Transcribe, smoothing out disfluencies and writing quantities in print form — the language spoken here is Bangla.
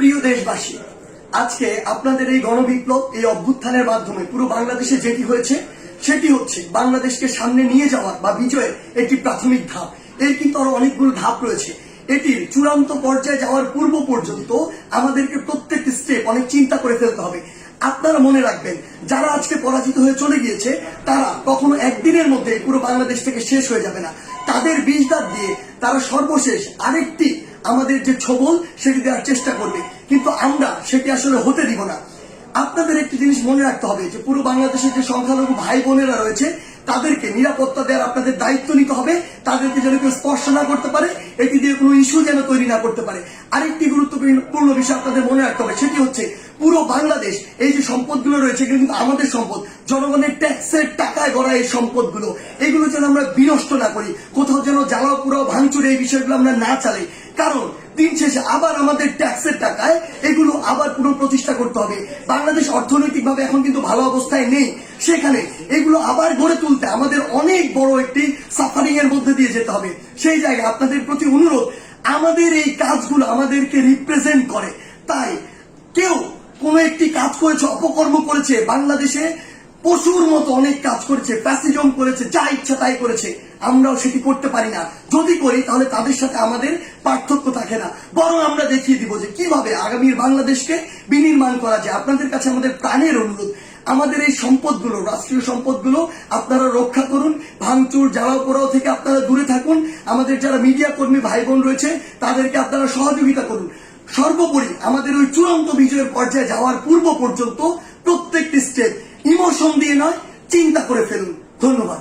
প্রিয় দেশবাসী, আজকে আপনাদের এই গণবিপ্লব, এই অভ্যুত্থানের মাধ্যমে পুরো বাংলাদেশে যেটি হয়েছে সেটি হচ্ছে বাংলাদেশকে সামনে নিয়ে যাওয়ার বা বিজয়ের একটি প্রাথমিক ধাপ। এর কিন্তু আরো অনেকগুলো ধাপ রয়েছে। এটির চূড়ান্ত পর্যায়ে যাওয়ার পূর্ব পর্যন্ত আমাদেরকে প্রত্যেকটি স্টেপ অনেক চিন্তা করে ফেলতে হবে। আপনারা মনে রাখবেন, যারা আজকে পরাজিত হয়ে চলে গিয়েছে তারা কখনো একদিনের মধ্যে পুরো বাংলাদেশ থেকে শেষ হয়ে যাবে না। তাদের বিষ দাঁত দিয়ে তারা সর্বশেষ আরেকটি আমাদের যে ছবল সেটি দেওয়ার চেষ্টা করবে, কিন্তু আমরা সেটি আসলে হতে দিব না। আপনাদের একটি জিনিস মনে রাখতে হবে যে পুরো বাংলাদেশের যে সংখ্যালঘু ভাই বোনেরা রয়েছে তাদেরকে নিরাপত্তা দেওয়ার আপনাদের দায়িত্ব নিতে হবে। তাদেরকে যেন কেউ স্পর্শ না করতে পারে, এটি দিয়ে কোনো ইস্যু যেন তৈরি না করতে পারে। আরেকটি গুরুত্বপূর্ণ বিষয় আপনাদের মনে রাখতে হবে, সেটি হচ্ছে পুরো বাংলাদেশ, এই যে সম্পদগুলো রয়েছে এগুলো কিন্তু আমাদের সম্পদ, জনগণের ট্যাক্সের টাকায় গড়া এই সম্পদগুলো, এগুলো যেন আমরা বিনষ্ট না করি, কোথাও যেন জ্বালাও পুরাও ভাঙচুরে এই বিষয়গুলো আমরা না চালাই। কারণ দিন শেষে আবার আমাদের ট্যাক্সের টাকায় এগুলো আবার পুনঃপ্রতিষ্ঠা করতে হবে। বাংলাদেশ অর্থনৈতিকভাবে এখন কিন্তু ভালো অবস্থায় নেই, সেখানে এগুলো আবার গড়ে তুলতে আমাদের অনেক বড় একটি সাফারিং এর মধ্যে দিয়ে যেতে হবে। সেই জায়গায় আপনাদের প্রতি অনুরোধ, আমাদের এই কাজগুলো আমাদেরকে রিপ্রেজেন্ট করে। তাই কেউ কোন একটি কাজ করেছে, অপকর্ম করেছে, বাংলাদেশে পশুর মতো অনেক কাজ করেছে, ফ্যাসিজম করেছে, যা ইচ্ছা তাই করেছে, আমরাও সেটি করতে পারি না। যদি করি তাহলে তাদের সাথে আমাদের পার্থক্য থাকে না, বরং আমরা দেখিয়ে দিব যে কিভাবে আগামীর বাংলাদেশকে বিনির্মাণ করা যায়। আপনাদের কাছে আমাদের প্রাণের অনুরোধ, আমাদের এই সম্পদগুলো, রাষ্ট্রীয় সম্পদগুলো আপনারা রক্ষা করুন, ভাঙচুর জ্বালাও পোড়াও থেকে আপনারা দূরে থাকুন। আমাদের যারা মিডিয়া কর্মী ভাই বোন রয়েছে তাদেরকে আপনারা সহযোগিতা করুন। সর্বোপরি আমাদের ওই চূড়ান্ত বিজয়ের পর্যায়ে যাওয়ার পূর্ব পর্যন্ত প্রত্যেকটি স্টেপ ইমোশন দিয়ে নয়, চিন্তা করে ফেলুন। ধন্যবাদ।